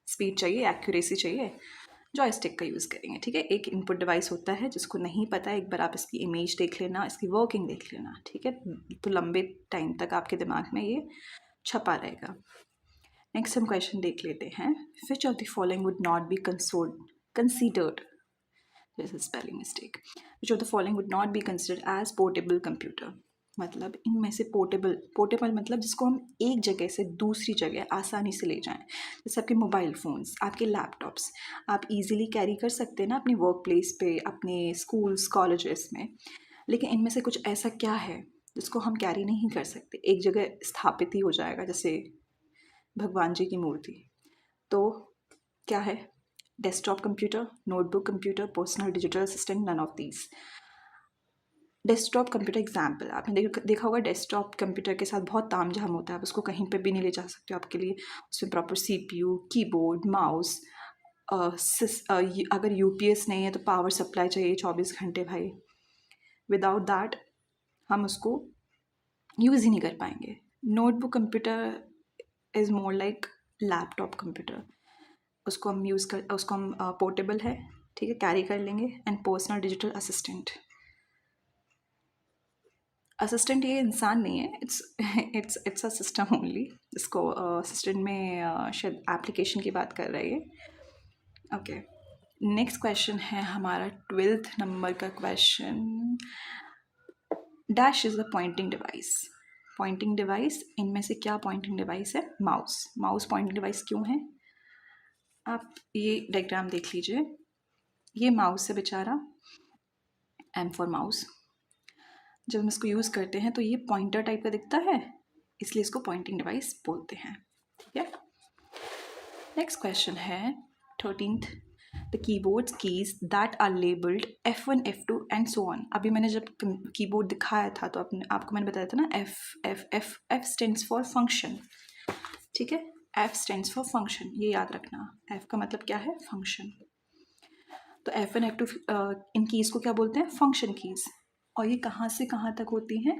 स्पीड चाहिए, एक्यूरेसी चाहिए, जॉयस्टिक का यूज़ करेंगे। ठीक है, एक इनपुट डिवाइस होता है, जिसको नहीं पता एक बार आप इसकी इमेज देख लेना, इसकी वर्किंग देख लेना, ठीक है, तो लंबे टाइम तक आपके दिमाग में ये छपा रहेगा। नेक्स्ट हम क्वेश्चन देख लेते हैं, which of the following would not be considered, this is spelling mistake, which of the following would not be considered as portable computer. मतलब इनमें से पोर्टेबल मतलब जिसको हम एक जगह से दूसरी जगह आसानी से ले जाएं, जैसे आपके मोबाइल फ़ोन्स, आपके लैपटॉप्स, आप इजीली कैरी कर सकते हैं ना अपने वर्क प्लेस पे, अपने स्कूल्स कॉलेजेस में। लेकिन इनमें से कुछ ऐसा क्या है जिसको हम कैरी नहीं कर सकते, एक जगह स्थापित ही हो जाएगा, जैसे भगवान जी की मूर्ति। तो क्या है? Desktop computer, notebook computer, personal digital assistant, none of these. Desktop computer example, आपने देखा होगा डेस्कटॉप कंप्यूटर के साथ बहुत तामझाम होता है, आप उसको कहीं पे भी नहीं ले जा सकते हो, आपके लिए उसमें प्रॉपर CPU, कीबोर्ड, माउस, अगर UPS नहीं है तो पावर सप्लाई चाहिए 24 घंटे भाई, विदाउट दैट हम उसको यूज़ ही नहीं कर पाएंगे। Notebook computer is more like laptop computer, उसको हम पोर्टेबल है, ठीक है, कैरी कर लेंगे। एंड पर्सनल डिजिटल असिस्टेंट ये इंसान नहीं है, इट्स अ सिस्टम ओनली, इसको असिस्टेंट में शायद एप्लीकेशन की बात कर रही है। ओके, नेक्स्ट क्वेश्चन है हमारा 12th नंबर का question, dash is the pointing device. Pointing device, इनमें से क्या पॉइंटिंग डिवाइस है? माउस पॉइंटिंग डिवाइस क्यों है? आप ये डायग्राम देख लीजिए, ये माउस है बेचारा, M फॉर माउस। जब हम इसको यूज़ करते हैं तो ये पॉइंटर टाइप का दिखता है, इसलिए इसको पॉइंटिंग डिवाइस बोलते हैं। ठीक है, नेक्स्ट क्वेश्चन है 13th, the keyboards keys that are labelled F1 F2 and so on. अभी मैंने जब कीबोर्ड दिखाया था तो आपको मैंने बताया था ना, F स्टैंड्स फॉर फंक्शन। ठीक है, F स्टैंड्स फॉर फंक्शन, ये याद रखना, F का मतलब क्या है? फंक्शन। तो F1 F2 इन कीज़ को क्या बोलते हैं? Function keys. और ये कहाँ से कहाँ तक होती हैं?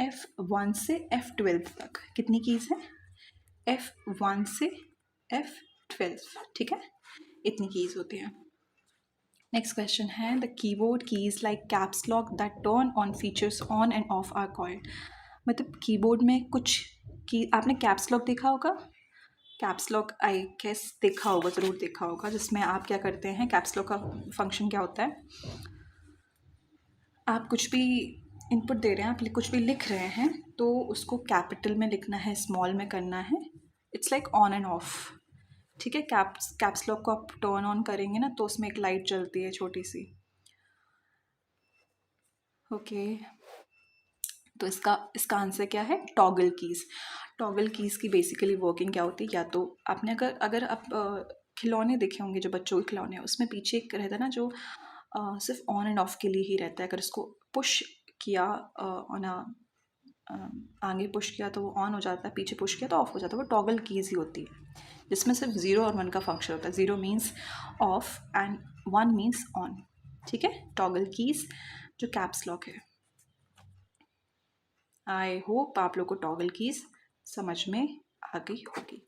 F1 से F12 तक। कितनी कीज़ हैं? F1 से F12, ठीक है, इतनी कीज़ होती हैं। नेक्स्ट क्वेश्चन है the keyboard keys like caps lock that turn on features on and off are called. मतलब कीबोर्ड में कुछ की आपने कैप्स लॉक देखा होगा, कैप्स लॉक आई गेस देखा होगा, ज़रूर देखा होगा, जिसमें आप क्या करते हैं, कैप्स लॉक का फंक्शन क्या होता है, आप कुछ भी इनपुट दे रहे हैं, आप कुछ भी लिख रहे हैं तो उसको कैपिटल में लिखना है, स्मॉल में करना है, it's like on and of. ठीक है, कैप्स लॉक को आप टर्न ऑन करेंगे ना तो उसमें एक लाइट जलती है छोटी सी। ओके, तो इसका इसका आंसर क्या है, टॉगल कीज़। टॉगल कीज़ की बेसिकली वर्किंग क्या होती है, या तो आपने अगर अगर आप खिलौने देखे होंगे, जो बच्चों के खिलौने हैं, उसमें पीछे एक रहता है ना जो सिर्फ ऑन एंड ऑफ के लिए ही रहता है। अगर इसको पुश किया ऑन आगे पुश किया तो वो ऑन हो जाता है, पीछे पुश किया तो ऑफ हो जाता है, वो टॉगल कीज़ ही होती है, जिसमें सिर्फ 0 और 1 का फंक्शन होता है। 0 means of and 1 means on. ठीक है, टॉगल कीज़ जो कैप्स लॉक है। आई होप आप लोग को टॉगल कीज़ समझ में आ गई होगी।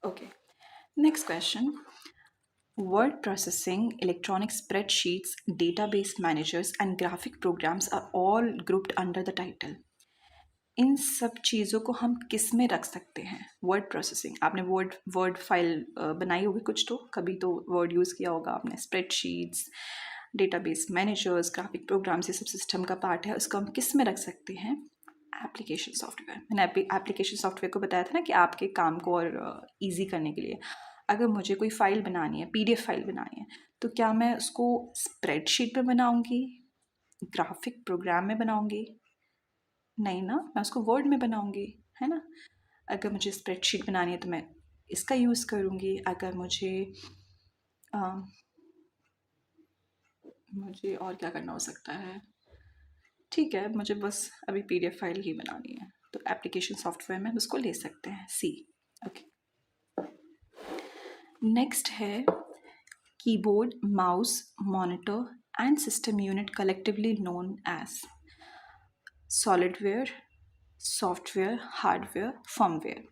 Okay, next question, word processing, electronic spreadsheets, database managers and graphic programs are all grouped under the title। इन सब चीज़ों को हम किस में रख सकते हैं, वर्ड प्रोसेसिंग। आपने वर्ड फाइल बनाई होगी कुछ, तो कभी तो वर्ड यूज़ किया होगा आपने। Spreadsheets, database managers, graphic programs, ये सब सिस्टम का पार्ट है। उसको हम किस में रख सकते हैं, एप्लीकेशन सॉफ्टवेयर। मैंने एप्लीकेशन सॉफ्टवेयर को बताया था ना कि आपके काम को और ईजी करने के लिए, अगर मुझे कोई फ़ाइल बनानी है, PDF फाइल बनानी है, तो क्या मैं उसको स्प्रेडशीट में बनाऊँगी, ग्राफिक प्रोग्राम में बनाऊँगी? नहीं ना, मैं उसको वर्ड में बनाऊँगी, है ना। अगर मुझे स्प्रेडशीट बनानी है तो मैं इसका यूज़ करूँगी। अगर मुझे और क्या करना हो सकता है, ठीक है, मुझे बस अभी PDF फाइल ही बनानी है, तो एप्लीकेशन सॉफ्टवेयर में उसको ले सकते हैं, सी। ओके, नेक्स्ट है keyboard, mouse, monitor and system unit collectively known as solidware, software, hardware, firmware.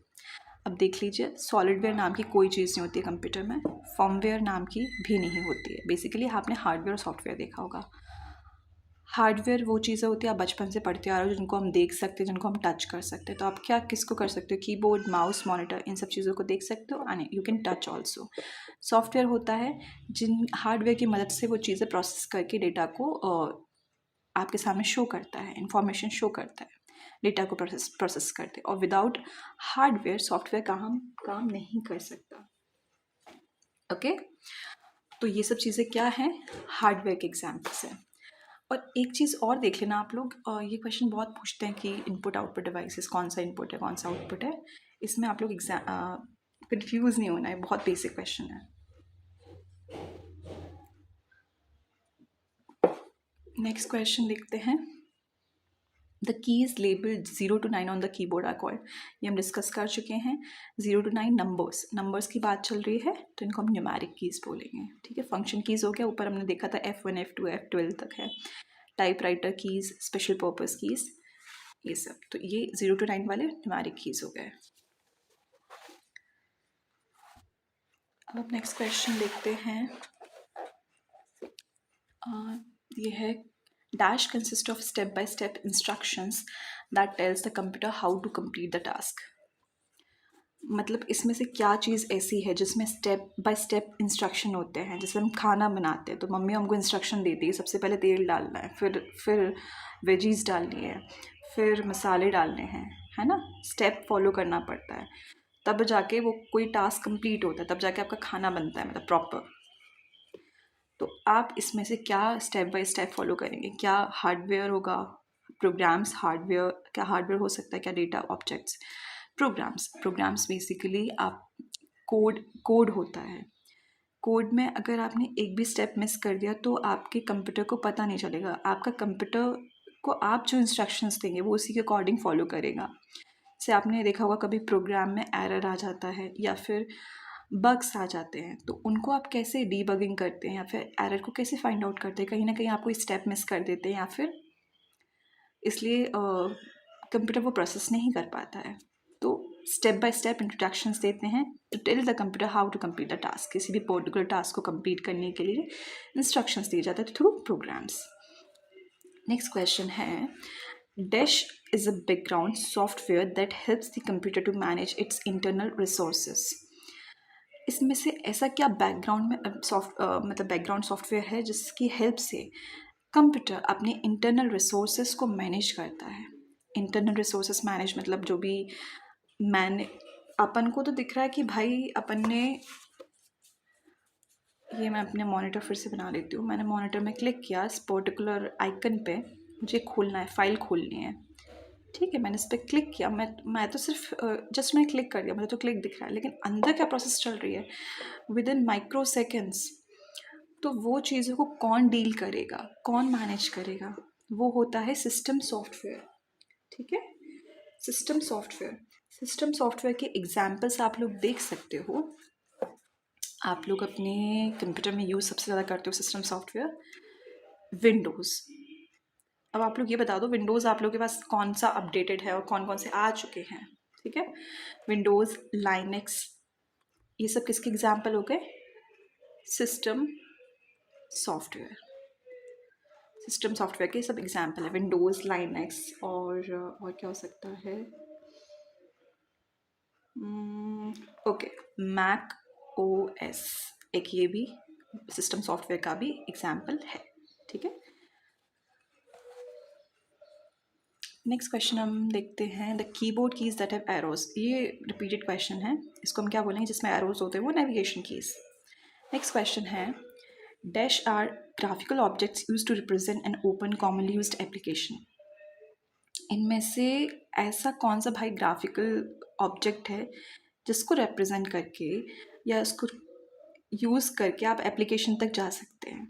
अब देख लीजिए, सॉलिडवेयर नाम की कोई चीज़ नहीं होती है कंप्यूटर में, फर्मवेयर नाम की भी नहीं होती है। बेसिकली आपने हार्डवेयर और सॉफ्टवेयर देखा होगा। हार्डवेयर वो चीज़ें होती है आप बचपन से पढ़ते आ रहे हो, जिनको हम देख सकते हैं, जिनको हम टच कर सकते हैं। तो आप क्या किसको कर सकते हो, कीबोर्ड, माउस, मॉनिटर, इन सब चीज़ों को देख सकते हो and you can touch also. Software होता है जिन हार्डवेयर की मदद से वो चीज़ें प्रोसेस करके डेटा को आपके सामने शो करता है, इंफॉर्मेशन शो करता है, डेटा को प्रोसेस करते हैं। और विदाउट हार्डवेयर सॉफ्टवेयर काम नहीं कर सकता। ओके, तो ये सब चीज़ें क्या हैं, हार्डवेयर के एग्जाम्पल्स हैं। और एक चीज़ और देख लेना आप लोग, ये क्वेश्चन बहुत पूछते हैं कि इनपुट आउटपुट डिवाइसेस, कौन सा इनपुट है कौन सा आउटपुट है। इसमें आप लोग कंफ्यूज नहीं होना है, बहुत बेसिक क्वेश्चन है। नेक्स्ट क्वेश्चन देखते हैं, the keys labelled 0 to 9 on the keyboard are called. ये हम डिस्कस कर चुके हैं। 0 to 9 नंबर्स की बात चल रही है, तो इनको हम न्यूमेरिक कीज़ बोलेंगे। ठीक है, फंक्शन कीज़ हो गया, ऊपर हमने देखा था F1, F2, F12 तक है। Typewriter keys, special purpose keys, ये सब। तो ये 0 to 9 वाले न्यूमेरिक कीज़ हो गए। अब नेक्स्ट क्वेश्चन देखते हैं, ये है dash consist of step by step instructions that tells the computer how to complete the task. मतलब इसमें से क्या चीज़ ऐसी है जिसमें स्टेप बाय स्टेप इंस्ट्रक्शन होते हैं। जैसे हम खाना बनाते हैं तो मम्मी हमको इंस्ट्रक्शन देती है, सबसे पहले तेल डालना है, फिर वेजीज डालनी है, फिर मसाले डालने हैं, है ना। स्टेप फॉलो करना पड़ता है, तब जाके वो कोई टास्क कंप्लीट होता है, तब जाके आपका खाना बनता है, मतलब प्रॉपर। तो आप इसमें से क्या स्टेप बाय स्टेप फॉलो करेंगे, क्या हार्डवेयर होगा, प्रोग्राम्स, हार्डवेयर, क्या हार्डवेयर हो सकता है, क्या डेटा ऑब्जेक्ट्स, प्रोग्राम्स बेसिकली आप कोड होता है। कोड में अगर आपने एक भी स्टेप मिस कर दिया तो आपके कंप्यूटर को पता नहीं चलेगा, आपका कंप्यूटर को आप जो इंस्ट्रक्शंस देंगे वो उसी के अकॉर्डिंग फॉलो करेगा। जैसे आपने देखा होगा कभी प्रोग्राम में एरर आ जाता है या फिर बग्स आ जाते हैं, तो उनको आप कैसे डीबगिंग करते हैं या फिर एरर को कैसे फाइंड आउट करते हैं, कहीं ना कहीं आप कोई स्टेप मिस कर देते हैं या फिर इसलिए कंप्यूटर वो प्रोसेस नहीं कर पाता है। तो स्टेप बाय स्टेप इंट्रोडक्शंस देते हैं to tell the computer how to complete the task. किसी भी पर्टिकुलर टास्क को कंप्लीट करने के लिए इंस्ट्रक्शंस दिए जाते हैं थ्रू प्रोग्राम्स। नेक्स्ट क्वेश्चन है, dash is a background software that helps the computer to manage its internal resources. इसमें से ऐसा क्या बैकग्राउंड में मतलब बैकग्राउंड सॉफ्टवेयर है जिसकी हेल्प से कंप्यूटर अपने इंटरनल रिसोर्सेज को मैनेज करता है। इंटरनल रिसोर्सेज मैनेज मतलब जो भी अपन को तो दिख रहा है कि भाई अपन ने ये, मैं अपने मॉनिटर फिर से बना लेती हूँ। मैंने मॉनिटर में क्लिक किया इस पर्टिकुलर आइकन पे, मुझे खोलना है, फाइल खोलनी है, ठीक है। मैंने इस पर क्लिक किया, मैं तो सिर्फ जस्ट मैंने क्लिक कर दिया, मुझे तो क्लिक दिख रहा है, लेकिन अंदर क्या प्रोसेस चल रही है विद इन माइक्रो सेकेंड्स। तो वो चीज़ों को कौन डील करेगा, कौन मैनेज करेगा, वो होता है सिस्टम सॉफ्टवेयर, ठीक है। सिस्टम सॉफ्टवेयर के एग्जाम्पल्स आप लोग देख सकते हो। आप लोग अपने कंप्यूटर में यूज़ सबसे ज़्यादा करते हो सिस्टम सॉफ्टवेयर विंडोज़। अब आप लोग ये बता दो, विंडोज़ आप लोग के पास कौन सा अपडेटेड है और कौन कौन से आ चुके हैं, ठीक है। विंडोज़, लाइनक्स, ये सब किसके एग्जाम्पल हो गए, सिस्टम सॉफ्टवेयर के सब एग्जाम्पल है। विंडोज़, लाइनक्स और क्या हो सकता है, ओके, मैक OS एक, ये भी सिस्टम सॉफ्टवेयर का भी एग्जाम्पल है, ठीक है। नेक्स्ट क्वेश्चन हम देखते हैं, the keyboard keys that have arrows. ये रिपीटेड क्वेश्चन है, इसको हम क्या बोलेंगे, जिसमें एरोज होते हैं वो नेविगेशन कीज। नेक्स्ट क्वेश्चन है, dash are graphical objects use to represent an open commonly used application. इनमें से ऐसा कौन सा भाई ग्राफिकल ऑब्जेक्ट है जिसको रिप्रेजेंट करके या इसको यूज़ करके आप एप्लीकेशन तक जा सकते हैं।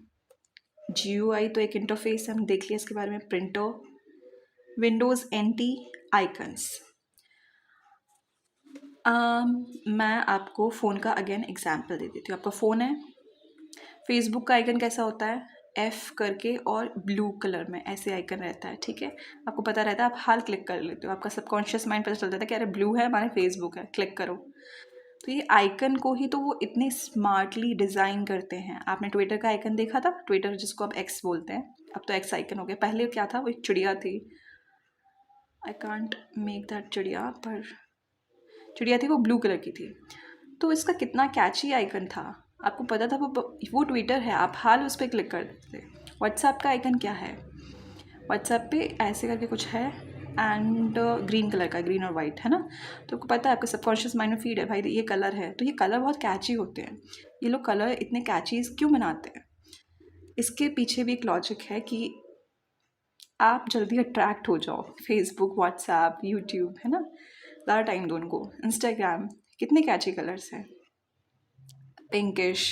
GUI तो एक इंटरफेस है, हम देख लिया इसके बारे में। Printer, Windows NT, icons. मैं आपको फ़ोन का अगेन एग्जाम्पल दे देती हूँ। आपका फ़ोन है, फेसबुक का आइकन कैसा होता है, F करके और ब्लू कलर में ऐसे आइकन रहता है, ठीक है। आपको पता रहता है, आप हाल क्लिक कर लेते हो, आपका सबकॉन्शियस माइंड पता चलता है कि अरे ब्लू है हमारे फेसबुक है, क्लिक करो। तो ये आइकन को ही तो वो इतने स्मार्टली डिज़ाइन करते हैं। आपने ट्विटर का आइकन देखा था, ट्विटर जिसको अब X बोलते हैं, अब तो X आइकन हो गया। पहले क्या था, वो एक चिड़िया थी, आई कांट मेक दैट चिड़िया, पर चिड़िया थी, वो ब्लू कलर की थी। तो इसका कितना कैची आइकन था, आपको पता था वो ट्विटर है, आप हाल उस पर क्लिक कर देते। व्हाट्सएप का आइकन क्या है, व्हाट्सएप पे ऐसे करके कुछ है एंड ग्रीन कलर का, ग्रीन और वाइट है ना। तो आपको पता है, आपके सबकॉन्शियस माइंड में फीड है भाई ये कलर है, तो ये कलर बहुत कैची होते हैं। ये लोग कलर इतने कैची क्यों बनाते हैं, इसके पीछे भी एक लॉजिक है कि आप जल्दी अट्रैक्ट हो जाओ। फेसबुक, व्हाट्सएप, यूट्यूब है ना, ज़्यादा टाइम दो उनको। इंस्टाग्राम, कितने कैची कलर्स हैं, पिंकिश,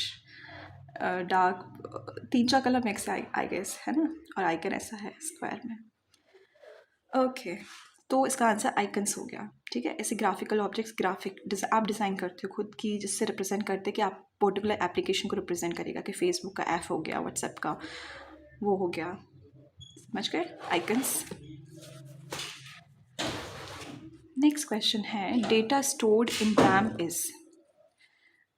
डार्क, 3-4 कलर मिक्स है आई गेस, है ना। और आइकन ऐसा है स्क्वायर में, ओके। तो इसका आंसर आइकन्स हो गया, ठीक है। ऐसे ग्राफिकल ऑब्जेक्ट्स आप डिज़ाइन करते हो खुद की, जिससे रिप्रेजेंट करते हैं कि आप पर्टिकुलर एप्लीकेशन को रिप्रेजेंट करेगा, कि फेसबुक का F हो गया, व्हाट्सएप का वो हो गया, समझ गए, आइकन्स। नेक्स्ट क्वेश्चन है, data stored in RAM is.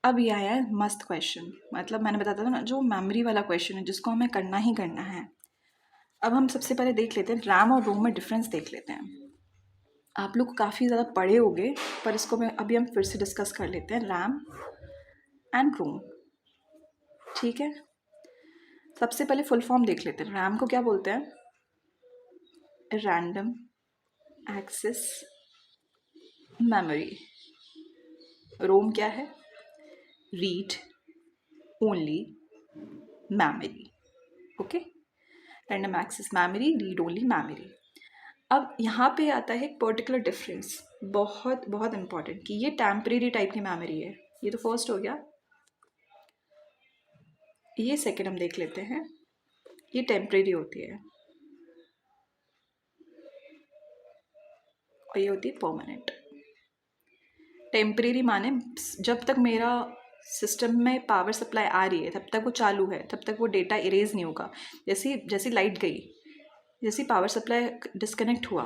अब ये आया है मस्त क्वेश्चन, मतलब मैंने बताया था ना, जो मेमोरी वाला क्वेश्चन है जिसको हमें करना ही करना है। अब हम सबसे पहले देख लेते हैं रैम और रोम में डिफरेंस देख लेते हैं। आप लोग काफ़ी ज़्यादा पढ़े होंगे, पर इसको अभी हम फिर से डिस्कस कर लेते हैं, रैम एंड रोम, ठीक है। सबसे पहले फुल फॉर्म देख लेते हैं। रैम को क्या बोलते हैं, रैंडम एक्सेस मेमोरी। रोम क्या है, read only memory, okay. Random access memory, read only memory. अब यहाँ पे आता है एक पर्टिकुलर डिफरेंस, बहुत बहुत इंपॉर्टेंट, कि ये टेम्परेरी टाइप की मेमोरी है। ये तो फर्स्ट हो गया, ये सेकेंड हम देख लेते हैं, ये टेम्परेरी होती है और ये होती है परमानेंट। टेम्परेरी माने जब तक मेरा सिस्टम में पावर सप्लाई आ रही है तब तक वो चालू है, तब तक वो डेटा इरेज नहीं होगा। जैसी लाइट गई, जैसी पावर सप्लाई डिस्कनेक्ट हुआ,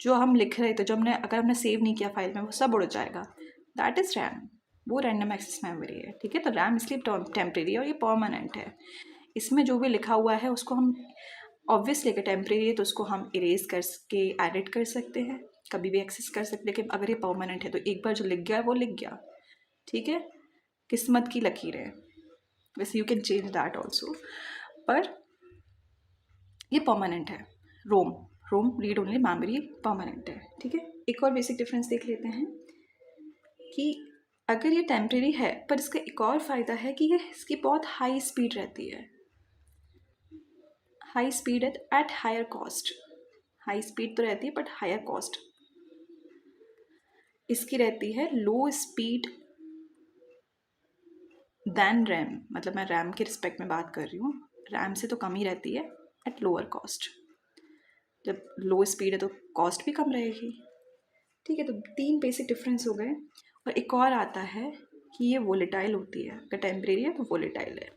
जो हम लिख रहे थे, जो हमने अगर हमने सेव नहीं किया फाइल में, वो सब उड़ जाएगा। दैट इज़ रैम, वो रैंडम एक्सेस मेमोरी है, ठीक है। तो रैम इसलिए टेम्परेरी है और ये परमानेंट है। इसमें जो भी लिखा हुआ है उसको हम ऑब्वियसली अगर टेम्परेरी है तो उसको हम इरेज करके एडिट कर सकते हैं, कभी भी एक्सेस कर सकते हैं। कि अगर ये परमानेंट है तो एक बार जो लिख गया वो लिख गया, ठीक है। किस्मत की लकीर है, वैसे you can change that also, पर ये परमानेंट है। रोम रोम रीड ओनली मेमोरी परमानेंट है, ठीक है। एक और बेसिक डिफरेंस देख लेते हैं कि अगर ये टेम्परेरी है पर इसका एक और फ़ायदा है कि ये इसकी बहुत हाई स्पीड रहती है, high speed at higher cost. High speed तो रहती है बट हायर कॉस्ट इसकी रहती है। लो स्पीड दैन रैम, मतलब मैं रैम के रिस्पेक्ट में बात कर रही हूँ, रैम से तो कम ही रहती है एट लोअर कॉस्ट। जब लो स्पीड है तो कॉस्ट भी कम रहेगी, ठीक है। तो 3 बेसिक डिफरेंस हो गए। और एक और आता है कि ये वोलेटाइल होती है, अगर टेम्परेरी है तो वोलेटाइल है,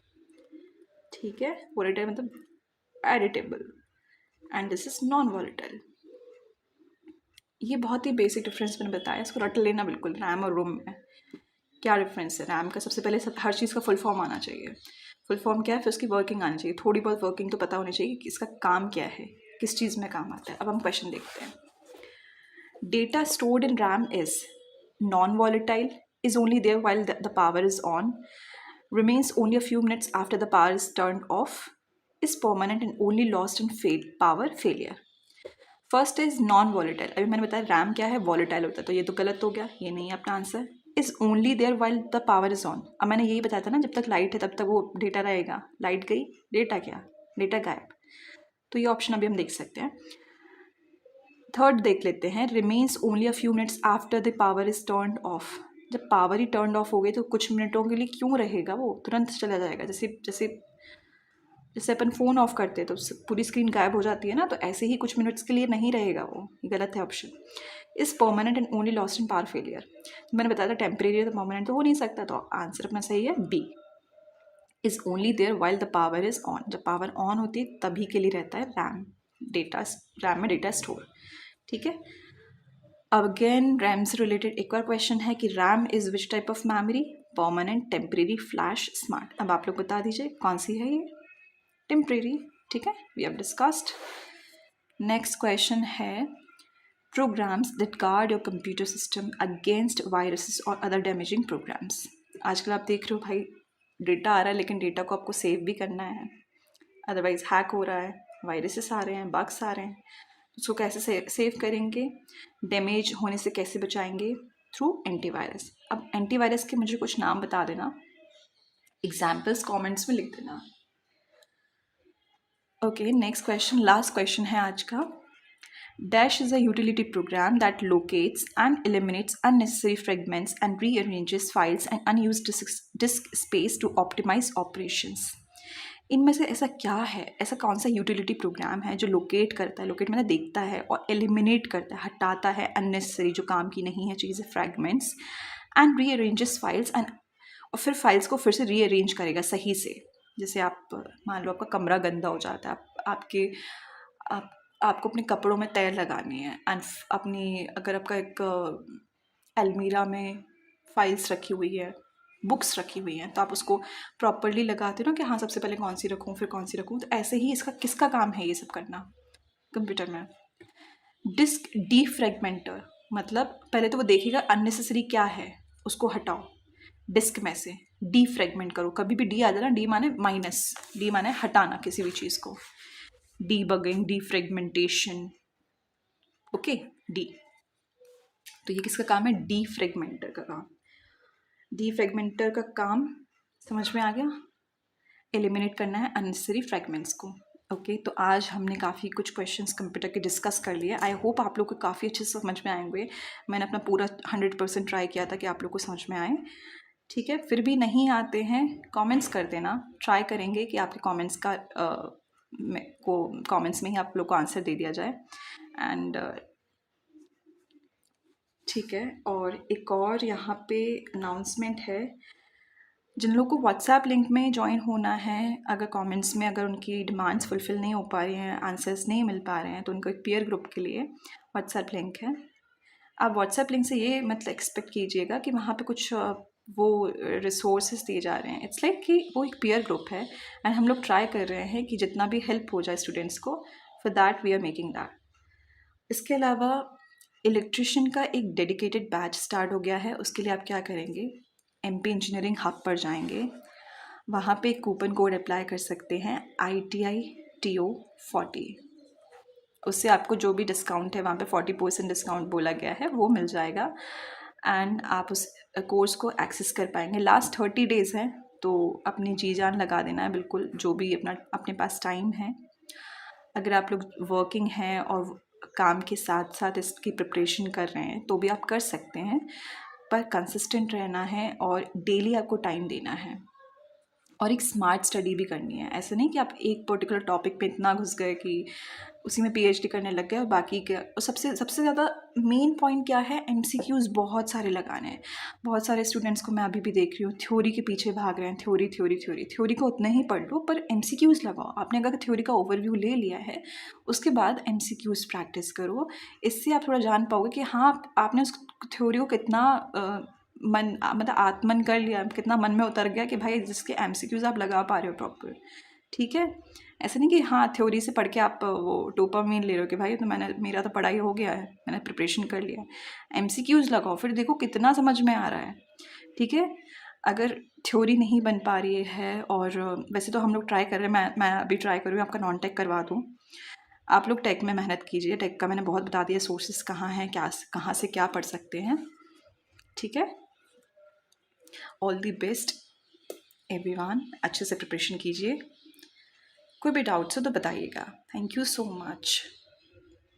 ठीक है। वोलेटाइल मतलब editable, and this is non volatile. ये बहुत ही बेसिक डिफरेंस मैंने बताया, इसको रट लेना बिल्कुल। रैम और रोम में क्या डिफरेंस है? रैम का सबसे पहले हर चीज़ का फुल फॉर्म आना चाहिए। फुल फॉर्म क्या है, फिर उसकी वर्किंग आनी चाहिए, थोड़ी बहुत वर्किंग तो पता होनी चाहिए कि इसका काम क्या है, किस चीज़ में काम आता है। अब हम क्वेश्चन देखते हैं। Data stored in RAM is non volatile, is only there while the power is on, remains only a few minutes after the power is turned off, is permanent and only lost in power failure. First is non volatile. अभी मैंने बताया RAM क्या है, volatile होता है, तो ये तो गलत हो गया, ये नहीं है अपना answer. Is only there while the power is on. अब मैंने यही बताया था ना, जब तक लाइट है तब तक वो डेटा रहेगा, लाइट गई डेटा क्या, डेटा गायब। तो ये ऑप्शन अभी हम देख सकते हैं। थर्ड देख लेते हैं, remains only a few minutes after the power is turn off. जब पावर ही टर्न ऑफ हो गई तो कुछ मिनटों के लिए क्यों रहेगा, वो तुरंत चला जाएगा। जैसे जैसे जैसे अपन फ़ोन ऑफ करते हैं तो पूरी स्क्रीन गायब हो जाती है ना, तो ऐसे ही कुछ मिनट्स के लिए नहीं रहेगा वो, गलत है option. Is permanent and only lost in power failure. मैंने बताया था टेम्परेरी तो परमानेंट तो हो नहीं सकता, तो आंसर अपना सही है B. Is only there while the power is on. जब पावर ऑन होती है तभी के लिए रहता है रैम, डेटा रैम में डेटा स्टोर, ठीक है। अब अगेन रैम से रिलेटेड एक और क्वेश्चन है कि RAM is which type of memory, permanent, temporary, flash, smart. अब आप लोग बता दीजिए कौन सी है ये, टेम्परेरी, ठीक है, we have discussed. Next question है programs that guard your computer system against viruses और अदर डैमेजिंग प्रोग्राम्स। आजकल आप देख रहे हो भाई, डेटा आ रहा है लेकिन डेटा को आपको सेव भी करना है, अदरवाइज हैक हो रहा है, वायरसेस आ रहे हैं, बग्स आ रहे हैं। उसको कैसे सेव करेंगे, डैमेज होने से कैसे बचाएंगे, थ्रू एंटीवायरस। अब एंटीवायरस के मुझे कुछ नाम बता देना, एग्जाम्पल्स कमेंट्स में लिख देना। Okay, next question, last question है आज का। Dash is a utility program that locates and eliminates unnecessary fragments and rearranges files and unused disk space to optimize operations. इनमें से ऐसा क्या है, ऐसा कौन सा यूटिलिटी प्रोग्राम है जो लोकेट करता है, लोकेट मतलब देखता है, और एलिमिनेट करता है, हटाता है अननेसेसरी जो काम की नहीं है चीज़ें, फ्रैगमेंट्स, एंड रीअरेंजेस फाइल्स, एंड और फिर फाइल्स को फिर से रीअरेंज करेगा सही से। जैसे आप मान लो आपका कमरा गंदा हो जाता है, आपको अपने कपड़ों में तय लगानी है, एंड अपनी अगर आपका एक अलमीरा में फाइल्स रखी हुई है, बुक्स रखी हुई हैं, तो आप उसको प्रॉपरली लगाते हो ना कि हाँ सबसे पहले कौन सी रखूँ फिर कौन सी रखूँ। तो ऐसे ही इसका किसका काम है ये सब करना कंप्यूटर में। डिस्क डीफ्रेगमेंटर मतलब पहले तो वो देखेगा अननेसेसरी क्या है, उसको हटाओ डिस्क में से, डीफ्रेगमेंट करो। कभी भी डी आ जाए ना, डी माने माइनस, डी माने हटाना किसी भी चीज़ को, डीबगिंग, डीफ्रेगमेंटेशन, ओके, डी। तो ये किसका काम है, डीफ्रेगमेंटर का काम। डीफ्रेगमेंटर का काम समझ में आ गया, एलिमिनेट करना है अननेसेसरी फ्रैगमेंट्स को। ओके, तो आज हमने काफ़ी कुछ क्वेश्चंस कंप्यूटर के डिस्कस कर लिए। आई होप आप लोग को काफ़ी अच्छे से समझ में आएंगे। मैंने अपना पूरा 100% ट्राई किया था कि आप लोग को समझ में आए, ठीक है। फिर भी नहीं आते हैं कमेंट्स कर देना, ट्राई करेंगे कि आपके कमेंट्स का कमेंट्स में ही आप लोग को आंसर दे दिया जाए, एंड ठीक है। और एक और यहाँ पे अनाउंसमेंट है, जिन लोगों को व्हाट्सएप लिंक में ज्वाइन होना है, अगर कमेंट्स में अगर उनकी डिमांड्स फुलफ़िल नहीं हो पा रही हैं, आंसर्स नहीं मिल पा रहे हैं, तो उनको एक पीयर ग्रुप के लिए व्हाट्सएप लिंक है। आप व्हाट्सएप लिंक से ये मतलब एक्सपेक्ट कीजिएगा कि वहाँ पे कुछ वो रिसोर्सेज दिए जा रहे हैं। इट्स लाइक कि वो एक पीयर ग्रुप है एंड हम लोग ट्राई कर रहे हैं कि जितना भी हेल्प हो जाए स्टूडेंट्स को, for that we are making that. इसके अलावा इलेक्ट्रिशियन का एक डेडिकेटेड बैच स्टार्ट हो गया है। उसके लिए आप क्या करेंगे, एमपी इंजीनियरिंग हब पर जाएंगे, वहाँ पे एक कूपन कोड अप्लाई कर सकते हैं ITITO40। उससे आपको जो भी डिस्काउंट है वहाँ पे 40% डिस्काउंट बोला गया है वो मिल जाएगा एंड आप उस कोर्स को एक्सेस कर पाएंगे। लास्ट 30 डेज़ है तो अपनी जी जान लगा देना है बिल्कुल, जो भी अपने पास टाइम है। अगर आप लोग वर्किंग हैं और काम के साथ साथ इसकी प्रिपरेशन कर रहे हैं तो भी आप कर सकते हैं, पर कंसिस्टेंट रहना है और डेली आपको टाइम देना है और एक स्मार्ट स्टडी भी करनी है। ऐसा नहीं कि आप एक पर्टिकुलर टॉपिक पे इतना घुस गए कि उसी में PhD करने लग गए और बाकी क्या। और सबसे सबसे ज़्यादा मेन पॉइंट क्या है, MCQs बहुत सारे लगाने हैं। बहुत सारे स्टूडेंट्स को मैं अभी भी देख रही हूँ थ्योरी के पीछे भाग रहे हैं, थ्योरी थ्योरी थ्योरी। थ्योरी को उतना ही पढ़ लो पर MCQs लगाओ। आपने अगर थ्योरी का ओवरव्यू ले लिया है उसके बाद MCQs प्रैक्टिस करो। इससे आप थोड़ा जान पाओगे कि हाँ आपने उस थ्योरी को कितना मन मतलब आत्मन कर लिया, कितना मन में उतर गया कि भाई जिसके MCQs आप लगा पा रहे हो प्रॉपर। ठीक है, ऐसा नहीं कि हाँ थ्योरी से पढ़ के आप वो डोपामाइन ले रहे हो कि भाई तो मेरा तो पढ़ाई हो गया है, मैंने प्रिपरेशन कर लिया। MCQs लगाओ, फिर देखो कितना समझ में आ रहा है। ठीक है, अगर थ्योरी नहीं बन पा रही है, और वैसे तो हम लोग ट्राई कर रहे हैं, मैं अभी ट्राई कर रही हूँ आपका नॉन टेक करवा दूँ। आप लोग टेक में मेहनत कीजिए, टेक का मैंने बहुत बता दिया सोर्सेज कहाँ हैं, क्या कहाँ से क्या पढ़ सकते हैं। ठीक है, ऑल दी बेस्ट एवरीवन, अच्छे से प्रिपरेशन कीजिए। कोई भी डाउट्स हो तो बताइएगा। Thank you so much.